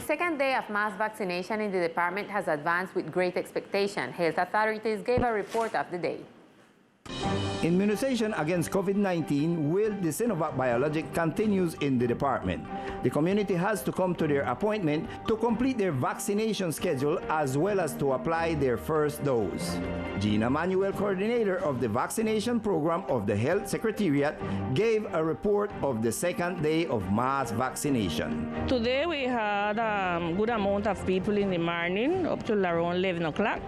second day of mass vaccination in the department has advanced with great expectation. Health authorities gave a report of the day. Immunization against COVID-19 with the Sennova biologic continues in the department. The community has to come to their appointment to complete their vaccination schedule as well as to apply their first dose. Gina Manuel, coordinator of the vaccination program of the Health Secretariat, gave a report of the second day of mass vaccination. Today we had a good amount of people in the morning up to around 11 o'clock.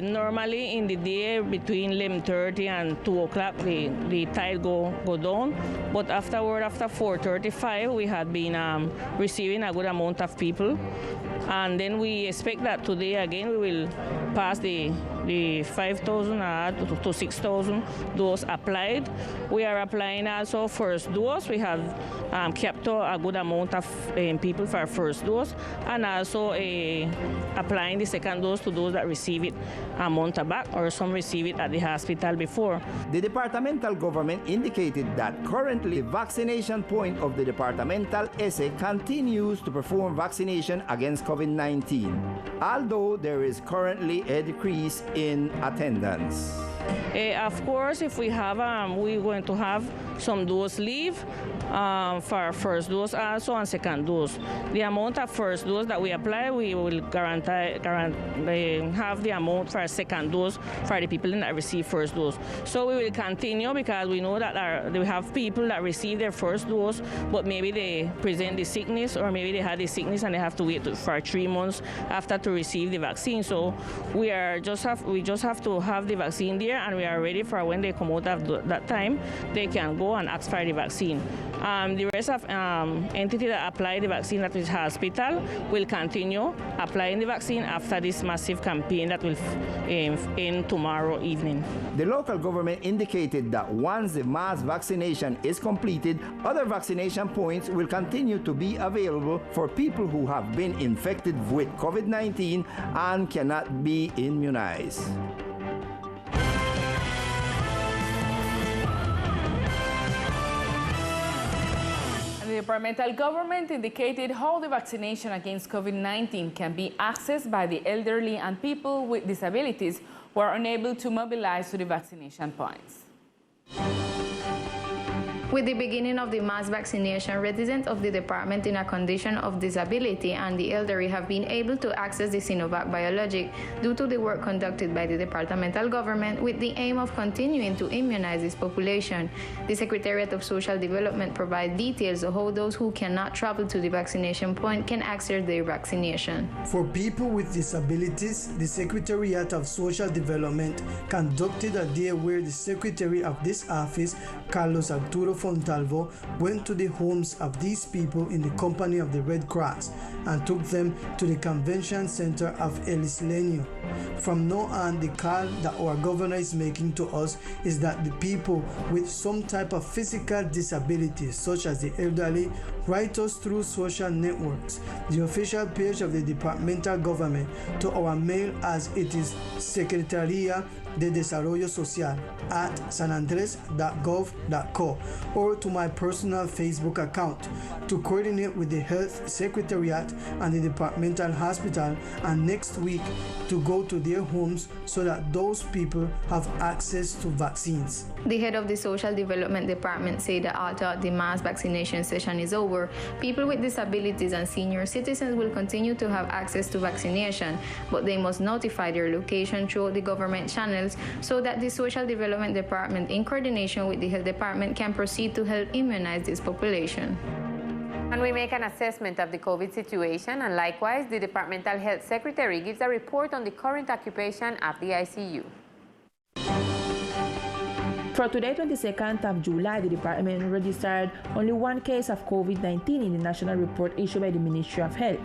Normally in the day between 11:30 and 2 o'clock the tide go down, but afterward, after 4:35, we had been receiving a good amount of people, and then we expect that today again we will pass the 5,000 to 6,000 dose applied. We are applying also first dose. We have kept a good amount of people for first dose, and also applying the second dose to those that receive it a month back, or some receive it at the hospital before. The departmental government indicated that currently the vaccination point of the departmental SA continues to perform vaccination against COVID-19, although there is currently a decrease in attendance. Of course, if we have, we're going to have some dose leave for first dose also and second dose. The amount of first dose that we apply, we will have the amount for second dose for the people that receive first dose. So we will continue, because we know that we have people that receive their first dose, but maybe they present the sickness, or maybe they had the sickness and they have to wait for 3 months after to receive the vaccine. So we just have to have the vaccine there, and we are ready for when they come out of that time, they can go and ask for the vaccine. The rest of entity that apply the vaccine at the hospital will continue applying the vaccine after this massive campaign that will end tomorrow evening. The local government indicated that once the mass vaccination is completed, other vaccination points will continue to be available for people who have been infected with COVID-19 and cannot be immunized. The departmental government indicated how the vaccination against COVID-19 can be accessed by the elderly and people with disabilities who are unable to mobilize to the vaccination points. With the beginning of the mass vaccination, residents of the department in a condition of disability and the elderly have been able to access the Sennova biologic due to the work conducted by the departmental government with the aim of continuing to immunize this population. The Secretariat of Social Development provides details of how those who cannot travel to the vaccination point can access their vaccination. For people with disabilities, the Secretariat of Social Development conducted a day where the Secretary of this office, Carlos Arturo Fontalvo, went to the homes of these people in the company of the Red Cross and took them to the convention center of El Isleño. From now on, the call that our governor is making to us is that the people with some type of physical disability, such as the elderly, write us through social networks, the official page of the departmental government, to our mail as it is Secretaría de Desarrollo Social at sanandres.gov.co, or to my personal Facebook account, to coordinate with the Health Secretariat and the departmental hospital, and next week to go to their homes so that those people have access to vaccines. The head of the Social Development Department said that after the mass vaccination session is over, people with disabilities and senior citizens will continue to have access to vaccination, but they must notify their location through the government channels so that the Social Development Department, in coordination with the Health Department, can proceed to help immunize this population. And we make an assessment of the COVID situation, and likewise, the Departmental Health Secretary gives a report on the current occupation of the ICU. For today, 22nd of July, the department registered only one case of COVID-19 in the national report issued by the Ministry of Health.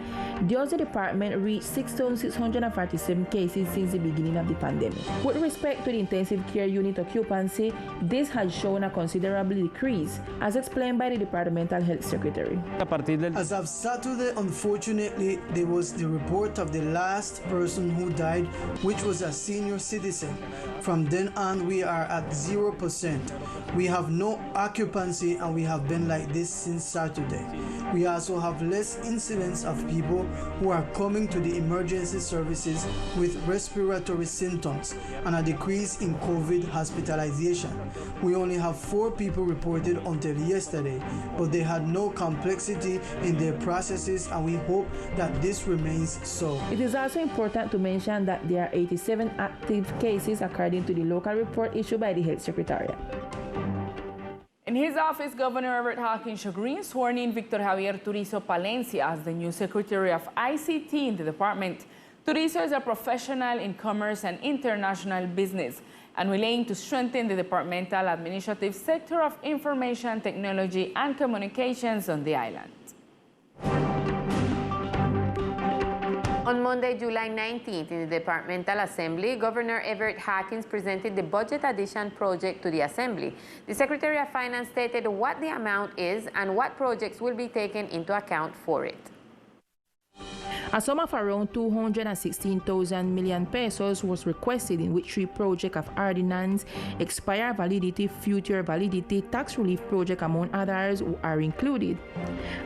Thus, the department reached 6,647 cases since the beginning of the pandemic. With respect to the intensive care unit occupancy, this has shown a considerable decrease, as explained by the departmental health secretary. As of Saturday, unfortunately, there was the report of the last person who died, which was a senior citizen. From then on, we are at 0% 100%. We have no occupancy and we have been like this since Saturday. We also have less incidents of people who are coming to the emergency services with respiratory symptoms and a decrease in COVID hospitalization. We only have 4 people reported until yesterday, but they had no complexity in their processes, and we hope that this remains so. It is also important to mention that there are 87 active cases according to the local report issued by the Health Secretariat. In his office, Governor Everett Hawkins Chagrin sworn in Victor Javier Turizo Palencia as the new Secretary of ICT in the department. Turizo is a professional in commerce and international business and will aim to strengthen the departmental administrative sector of information technology and communications on the island. On Monday, July 19th, in the Departmental Assembly, Governor Everett Hawkins presented the budget addition project to the Assembly. The Secretary of Finance stated what the amount is and what projects will be taken into account for it. A sum of around 216,000 million pesos was requested, in which 3 projects of ordinance, expire validity, future validity, tax relief project, among others, are included.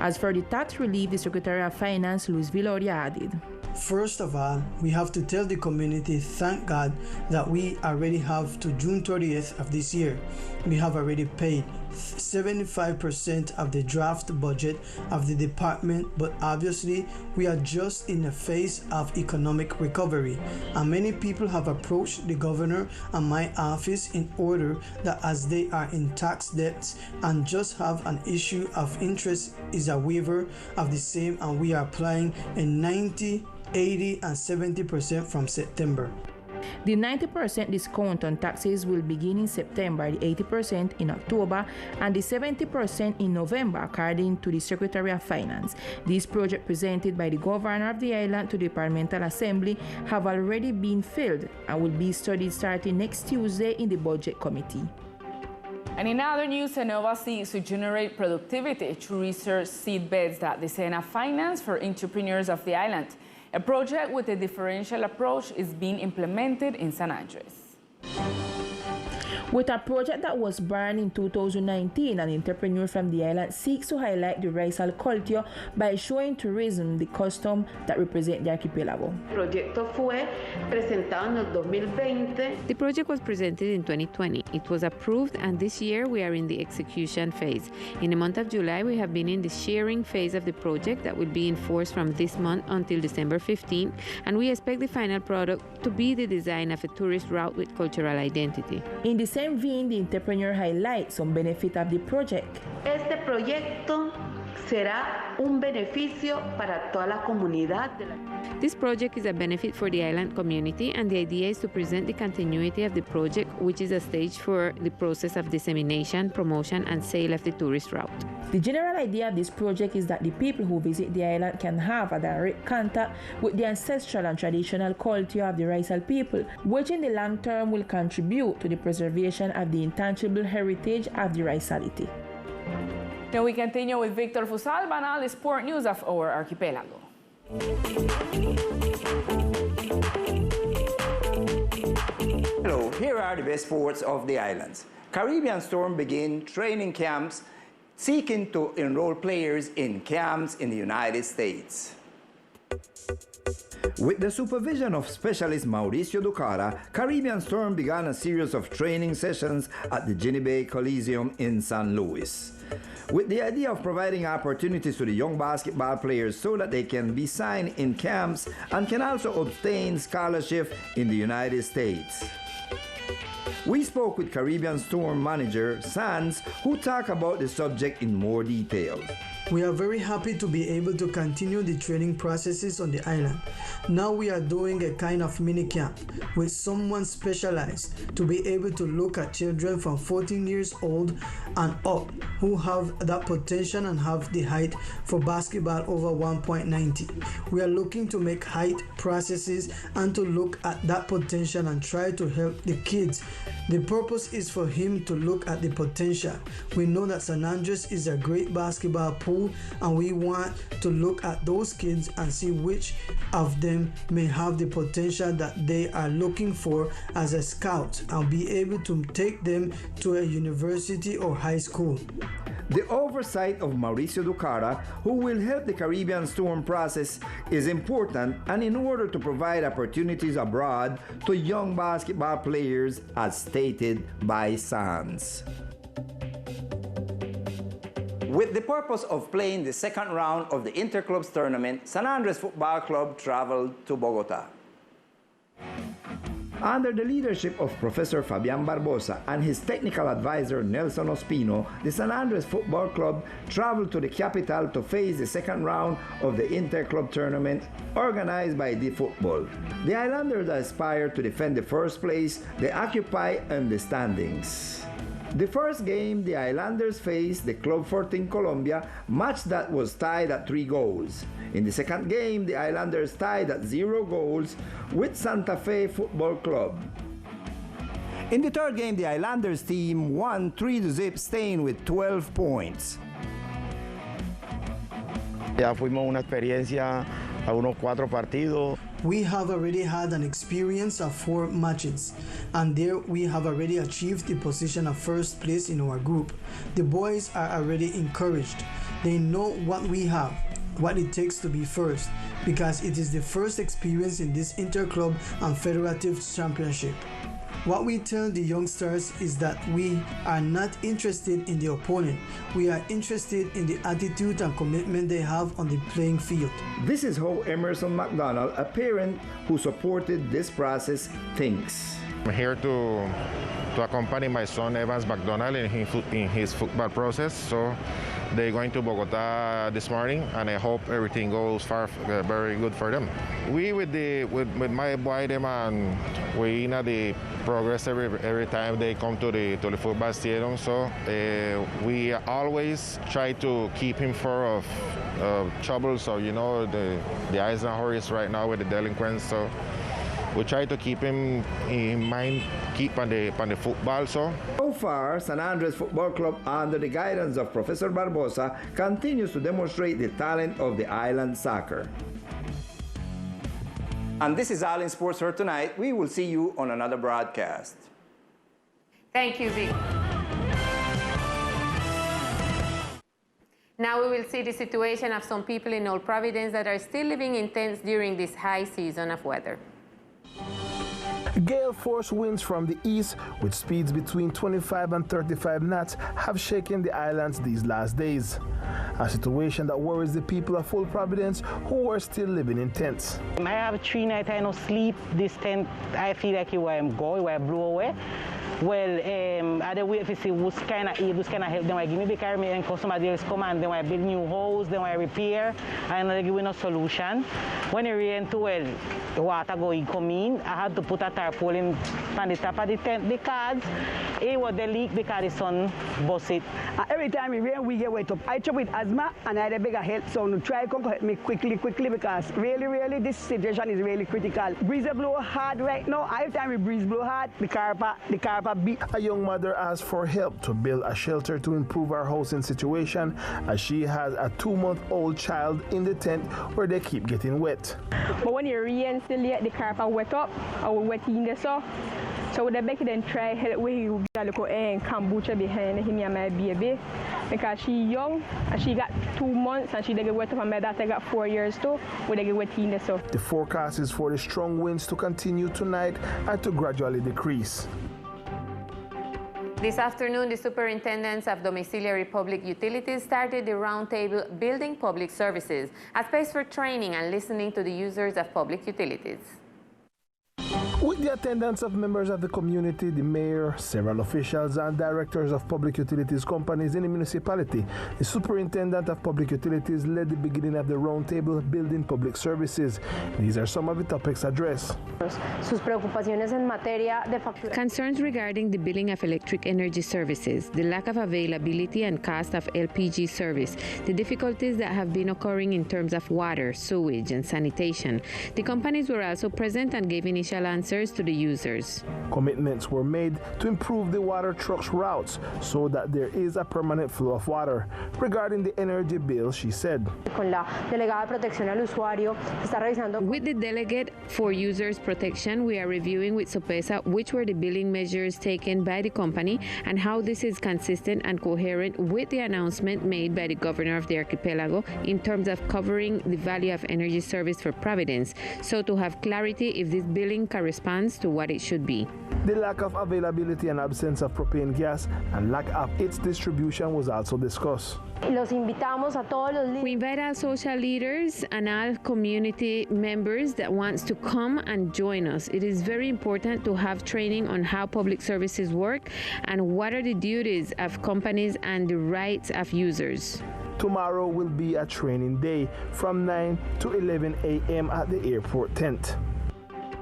As for the tax relief, the Secretary of Finance, Luis Viloria, added. First of all, we have to tell the community, thank God, that we already have to June 30th of this year. We have already paid 75% of the draft budget of the department, but obviously we are just in the phase of economic recovery, and many people have approached the governor and my office in order that, as they are in tax debts and just have an issue of interest, is a waiver of the same, and we are applying a 90%, 80% and 70% from September. The 90% discount on taxes will begin in September, the 80% in October, and the 70% in November, according to the Secretary of Finance. This project presented by the Governor of the island to the Departmental Assembly have already been filled and will be studied starting next Tuesday in the Budget Committee. And in other news, Sennova seeks to generate productivity through research seed beds that the Sena finance for entrepreneurs of the island. A project with a differential approach is being implemented in San Andres. With a project that was born in 2019, an entrepreneur from the island seeks to highlight the racial culture by showing tourism the custom that represent the archipelago. The project was presented in 2020. It was approved, and this year we are in the execution phase. In the month of July, we have been in the sharing phase of the project that will be in force from this month until December 15th, and we expect the final product to be the design of a tourist route with cultural identity. In the same vein, the entrepreneur highlights some benefit of the project. Este proyecto será un beneficio para toda la comunidad. This project is a benefit for the island community, and the idea is to present the continuity of the project, which is a stage for the process of dissemination, promotion, and sale of the tourist route. The general idea of this project is that the people who visit the island can have a direct contact with the ancestral and traditional culture of the racial people, which in the long term will contribute to the preservation of the intangible heritage of the raciality. Now we continue with Victor Fusalva and all the sport news of our archipelago. Hello, here are the best sports of the islands. Caribbean Storm begin training camps seeking to enroll players in camps in the United States. With the supervision of specialist Mauricio Ducara, Caribbean Storm began a series of training sessions at the Ginny Bay Coliseum in San Luis, with the idea of providing opportunities to the young basketball players so that they can be signed in camps and can also obtain scholarship in the United States. We spoke with Caribbean Storm manager Sands, who talked about the subject in more detail. We are very happy to be able to continue the training processes on the island. Now we are doing a kind of mini camp with someone specialized to be able to look at children from 14 years old and up who have that potential and have the height for basketball over 1.90. We are looking to make height processes and to look at that potential and try to help the kids. The purpose is for him to look at the potential. We know that San Andres is a great basketball pool, school, and we want to look at those kids and see which of them may have the potential that they are looking for as a scout and be able to take them to a university or high school. The oversight of Mauricio Ducara, who will help the Caribbean Storm process, is important, and in order to provide opportunities abroad to young basketball players, as stated by Sands. With the purpose of playing the second round of the Interclubs tournament, San Andres Football Club traveled to Bogotá. Under the leadership of Professor Fabian Barbosa and his technical advisor Nelson Ospino, the San Andres Football Club traveled to the capital to face the second round of the Interclub tournament organized by the futbol. The Islanders aspire to defend the first place they occupy in the standings. The first game, the Islanders faced the Club 14 Colombia, match that was tied at 3 goals. In the second game, the Islanders tied at 0 goals with Santa Fe Football Club. In the third game, the Islanders team won 3-0, staying with 12 points. Ya fuimos una experiencia a unos 4 partidos. We have already had an experience of 4 matches, and there we have already achieved the position of first place in our group. The boys are already encouraged. They know what we have, what it takes to be first, because it is the first experience in this interclub and federative championship. What we tell the youngsters is that we are not interested in the opponent. We are interested in the attitude and commitment they have on the playing field. This is how Emerson McDonald, a parent who supported this process, thinks. I'm here to accompany my son Evans McDonald in his football process. So they're going to Bogotá this morning, and I hope everything goes very good for them. We with my boy them, and we know the progress every time they come to the football stadium. So we always try to keep him far of trouble. So you know the eyes on horse right now with the delinquents. So we try to keep him in mind, keep on the football. So far, San Andres Football Club, under the guidance of Professor Barbosa, continues to demonstrate the talent of the island soccer. And this is all in sports for tonight. We will see you on another broadcast. Thank you, Vic. Now we will see the situation of some people in Old Providence that are still living in tents during this high season of weather. Gale force winds from the east with speeds between 25 and 35 knots have shaken the islands these last days. A situation that worries the people of Old Providence who are still living in tents. I have 3 nights I no sleep. This tent, I feel like you are going, where I blow away. Well, I don't wait to see who's kind of aid, who's kind of help. Then I give me the car, and customer deals come and then I build new house, then I repair, and I give me no solution. When it rain too well, the water come in. I had to put a tarpaulin on the top of the tent because it was the leak because the sun bust it. Every time it rain, we get wet up. I trouble with asthma and I had a bigger help, so no try to help me quickly because really this situation is really critical. Breeze blow hard right now. Every time we breeze blow hard, the carpet beat. A young mother asked for help to build a shelter to improve her housing situation, as she has a 2-month-old child in the tent where they keep getting wet. But when it rains, the carpet wet up, or wet in the so the baby then try help with you get a little kombucha behind him and my baby, because she young and she got 2 months and she get wet up, and my daughter got 4 years too, where they get wet in the so. The forecast is for the strong winds to continue tonight and to gradually decrease. This afternoon, the superintendents of domiciliary public utilities started the roundtable Building Public Services, a space for training and listening to the users of public utilities. With the attendance of members of the community, the mayor, several officials, and directors of public utilities companies in the municipality, the superintendent of public utilities led the beginning of the roundtable Building Public Services. These are some of the topics addressed. Concerns regarding the billing of electric energy services, the lack of availability and cost of LPG service, the difficulties that have been occurring in terms of water, sewage, and sanitation. The companies were also present and gave initial answers answers to the users. Commitments were made to improve the water trucks' routes so that there is a permanent flow of water. Regarding the energy bill, she said, With the delegate for users protection, we are reviewing with SOPESA which were the billing measures taken by the company and how this is consistent and coherent with the announcement made by the governor of the archipelago in terms of covering the value of energy service for Providence, so to have clarity if this billing corresponds to what it should be. The lack of availability and absence of propane gas and lack of its distribution was also discussed. We invite all social leaders and all community members that wants to come and join us. It is very important to have training on how public services work and what are the duties of companies and the rights of users. Tomorrow will be a training day from 9 to 11 a.m. at the airport tent.